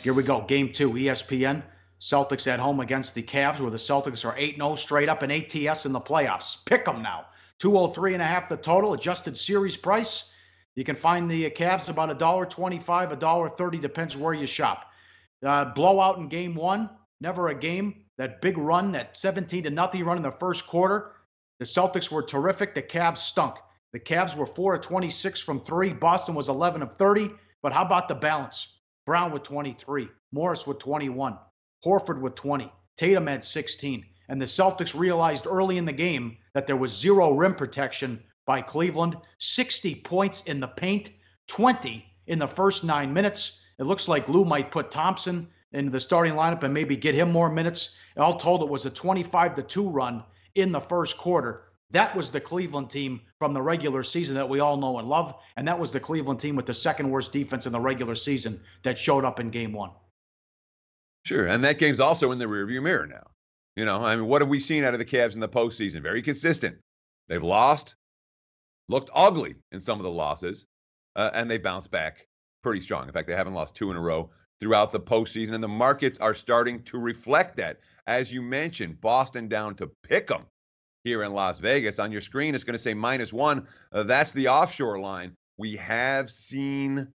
Here we go. Game 2, ESPN. Celtics at home against the Cavs, where the Celtics are 8-0 straight up in ATS in the playoffs. Pick them now. 203.5 the total. Adjusted series price. You can find the Cavs about $1.25, $1.30, depends where you shop. Blowout in game 1. Never a game. That big run, that 17-0 run in the first quarter. The Celtics were terrific. The Cavs stunk. The Cavs were 4 of 26 from 3. Boston was 11 of 30. But how about the balance? Brown with 23. Morris with 21. Horford with 20. Tatum had 16. And the Celtics realized early in the game that there was zero rim protection by Cleveland. 60 points in the paint, 20 in the first 9 minutes. It looks like Lou might put Thompson into the starting lineup and maybe get him more minutes. All told, it was a 25-2 run in the first quarter. That was the Cleveland team from the regular season that we all know and love. And that was the Cleveland team with the second worst defense in the regular season that showed up in game 1. Sure, and that game's also in the rearview mirror now. You know, I mean, what have we seen out of the Cavs in the postseason? Very consistent. They've lost, looked ugly in some of the losses, and they bounced back pretty strong. In fact, they haven't lost 2 in a row throughout the postseason, and the markets are starting to reflect that. As you mentioned, Boston down to pick 'em here in Las Vegas. On your screen, it's going to say -1. That's the offshore line. We have seen,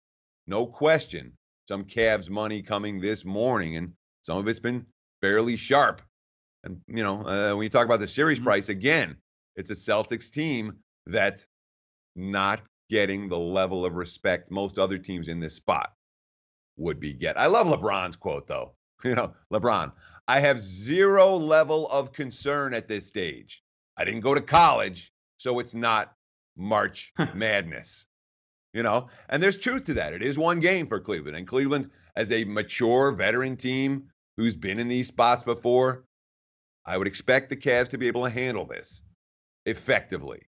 no question, some Cavs money coming this morning, and some of it's been fairly sharp. And, you know, when you talk about the series price, again, it's a Celtics team that not getting the level of respect most other teams in this spot would be get. I love LeBron's quote, though. You know, LeBron, I have zero level of concern at this stage. I didn't go to college, so it's not March Madness. You know, and there's truth to that. It is one game for Cleveland. And Cleveland, as a mature veteran team who's been in these spots before, I would expect the Cavs to be able to handle this effectively.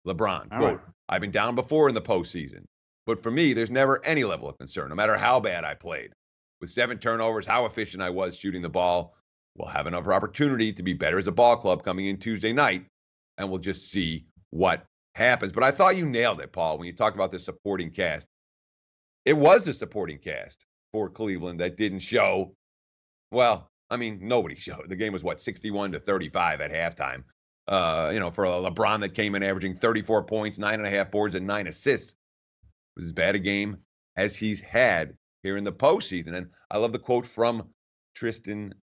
LeBron, quote, I've been down before in the postseason, but for me, there's never any level of concern, no matter how bad I played. With 7 turnovers, how efficient I was shooting the ball, we'll have enough opportunity to be better as a ball club coming in Tuesday night, and we'll just see what happens. But I thought you nailed it, Paul, when you talked about the supporting cast. It was the supporting cast for Cleveland that didn't show. Well, I mean, nobody showed. The game was, 61-35 at halftime. You know, for a LeBron that came in averaging 34 points, 9.5 boards, and 9 assists. It was as bad a game as he's had here in the postseason. And I love the quote from Tristan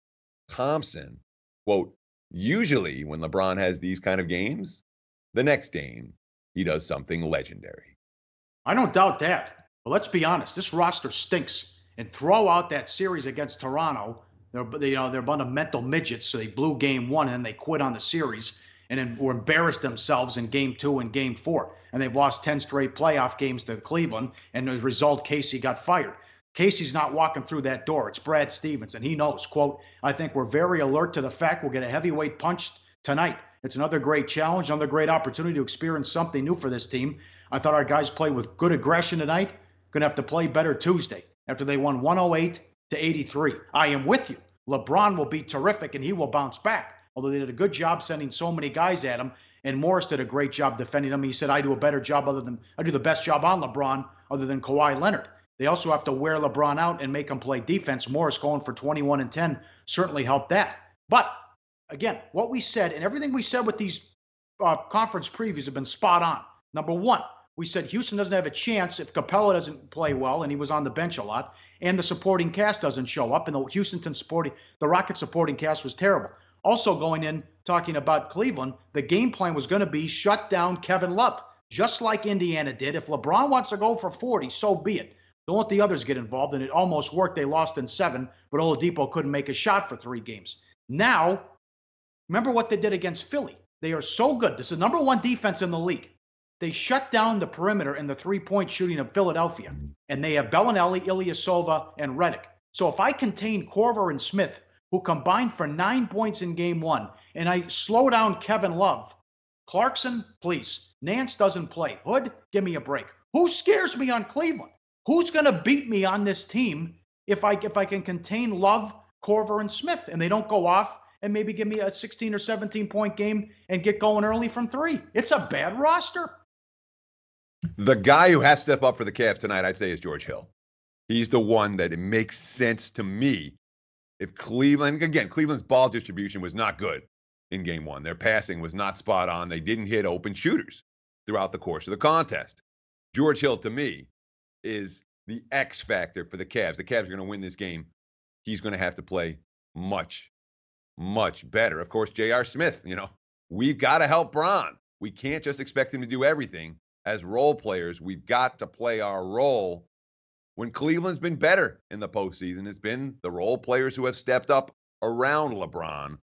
Thompson. Quote, usually when LeBron has these kind of games, the next game, he does something legendary. I don't doubt that. But let's be honest, this roster stinks. And throw out that series against Toronto. They're a bunch of mental midgets, so they blew game 1 and then they quit on the series and then were embarrassed themselves in game 2 and game 4. And they've lost 10 straight playoff games to Cleveland, and as a result, Casey got fired. Casey's not walking through that door. It's Brad Stevens, and he knows, quote, I think we're very alert to the fact we'll get a heavyweight punch tonight. It's another great challenge, another great opportunity to experience something new for this team. I thought our guys played with good aggression tonight. Going to have to play better Tuesday after they won 108-83. I am with you. LeBron will be terrific, and he will bounce back, although they did a good job sending so many guys at him, and Morris did a great job defending him. He said, I do the best job on LeBron other than Kawhi Leonard. They also have to wear LeBron out and make him play defense. Morris going for 21 and 10 certainly helped that. But, again, what we said and everything we said with these conference previews have been spot on. Number 1, we said Houston doesn't have a chance if Capella doesn't play well, and he was on the bench a lot, and the supporting cast doesn't show up, and the Rockets supporting cast was terrible. Also going in, talking about Cleveland, the game plan was going to be shut down Kevin Love, just like Indiana did. If LeBron wants to go for 40, so be it. Don't let the others get involved, and it almost worked. They lost in 7, but Oladipo couldn't make a shot for 3 games. Now, remember what they did against Philly. They are so good. This is number 1 defense in the league. They shut down the perimeter and the 3-point shooting of Philadelphia, and they have Bellinelli, Ilyasova, and Redick. So if I contain Korver and Smith, who combined for 9 points in game 1, and I slow down Kevin Love, Clarkson, please. Nance doesn't play. Hood, give me a break. Who scares me on Cleveland? Who's going to beat me on this team if I can contain Love, Korver, and Smith, and they don't go off and maybe give me a 16 or 17-point game and get going early from 3? It's a bad roster. The guy who has to step up for the Cavs tonight, I'd say, is George Hill. He's the one that it makes sense to me. If Cleveland, again, Cleveland's ball distribution was not good in game one. Their passing was not spot on. They didn't hit open shooters throughout the course of the contest. George Hill, to me, is the X factor for the Cavs. The Cavs are going to win this game. He's going to have to play much, much better. Of course, J.R. Smith, we've got to help Bron. We can't just expect him to do everything. As role players, we've got to play our role. When Cleveland's been better in the postseason, it's been the role players who have stepped up around LeBron.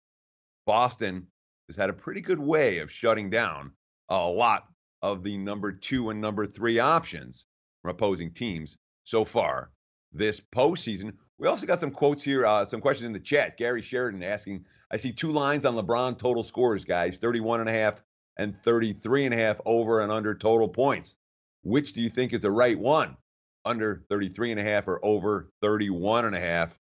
Boston has had a pretty good way of shutting down a lot of the number 2 and number 3 options from opposing teams so far this postseason. We also got some quotes here, some questions in the chat. Gary Sheridan asking, I see 2 lines on LeBron total scores, guys, 31.5 and 33.5 over and under total points. Which do you think is the right one? Under 33.5 or over 31.5?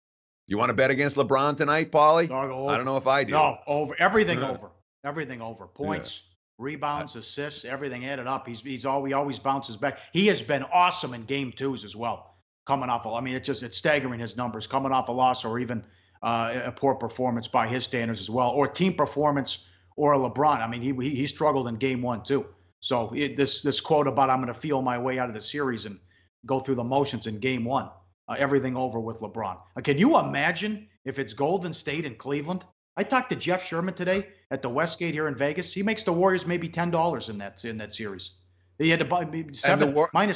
You want to bet against LeBron tonight, Pauly? I don't know if I do. No, over. Everything over. Everything over. Points, rebounds, assists, everything added up. He always bounces back. He has been awesome in game 2s as well. Coming off, it's staggering his numbers. Coming off a loss or even a poor performance by his standards as well, or team performance or a LeBron. He struggled in game 1 too. So this quote about I'm going to feel my way out of the series and go through the motions in game 1. Everything over with LeBron. Can you imagine if it's Golden State and Cleveland? I talked to Jeff Sherman today at the Westgate here in Vegas. He makes the Warriors maybe $10 in that series. He had to buy minus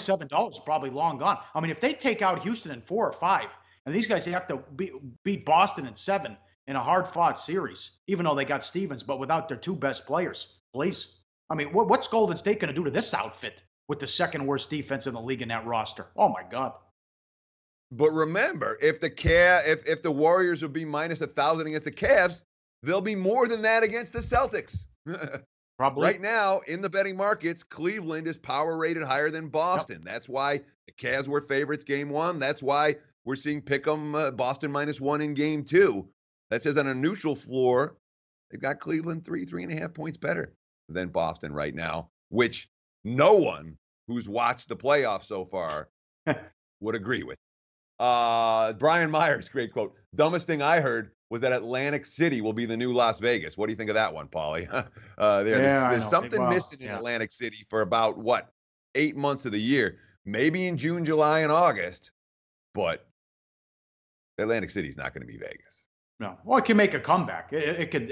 $7, probably long gone. If they take out Houston in 4 or 5, and these guys have to beat Boston in 7 in a hard-fought series, even though they got Stevens, but without their 2 best players, please. What's Golden State going to do to this outfit with the second worst defense in the league in that roster? Oh my God. But remember, if the Warriors will be minus 1,000 against the Cavs, they'll be more than that against the Celtics. Probably. Right now, in the betting markets, Cleveland is power rated higher than Boston. Yep. That's why the Cavs were favorites game 1. That's why we're seeing Pick'em Boston -1 in game 2. That says on a neutral floor, they've got Cleveland 3.5 points better than Boston right now, which no one who's watched the playoffs so far would agree with. Brian Myers, great quote. Dumbest thing I heard was that Atlantic City will be the new Las Vegas. What do you think of that one, Pauly? There's something missing in Atlantic City for about, 8 months of the year. Maybe in June, July, and August. But Atlantic City's not going to be Vegas. No. Well, it can make a comeback. It can,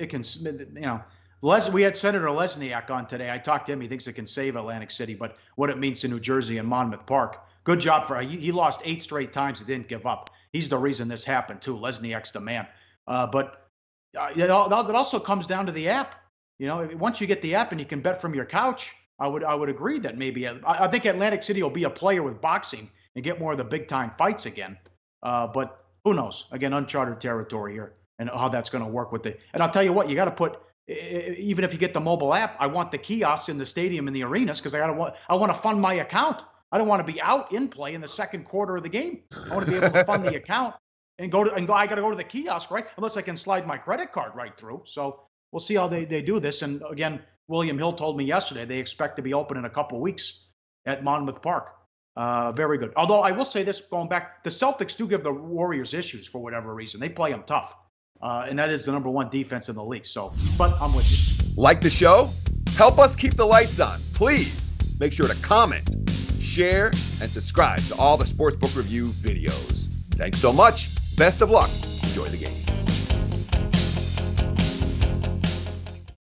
we had Senator Lesniak on today. I talked to him. He thinks it can save Atlantic City, but what it means to New Jersey and Monmouth Park. Good job for he lost 8 straight times. He didn't give up. He's the reason this happened too. Lesniak's the man. But it also comes down to the app. Once you get the app and you can bet from your couch, I would agree that maybe I think Atlantic City will be a player with boxing and get more of the big time fights again. But who knows? Again, uncharted territory here and how that's going to work with it. And I'll tell you what, you got to put. Even if you get the mobile app, I want the kiosks in the stadium and the arenas because I want to fund my account. I don't want to be out in play in the second quarter of the game. I want to be able to fund the account and go. I got to go to the kiosk, right? Unless I can slide my credit card right through. So we'll see how they do this. And again, William Hill told me yesterday they expect to be open in a couple weeks at Monmouth Park. Very good. Although I will say this, going back, the Celtics do give the Warriors issues for whatever reason. They play them tough. And that is the number 1 defense in the league. So, but I'm with you. Like the show? Help us keep the lights on. Please make sure to comment, share, and subscribe to all the Sportsbook Review videos. Thanks so much. Best of luck. Enjoy the game.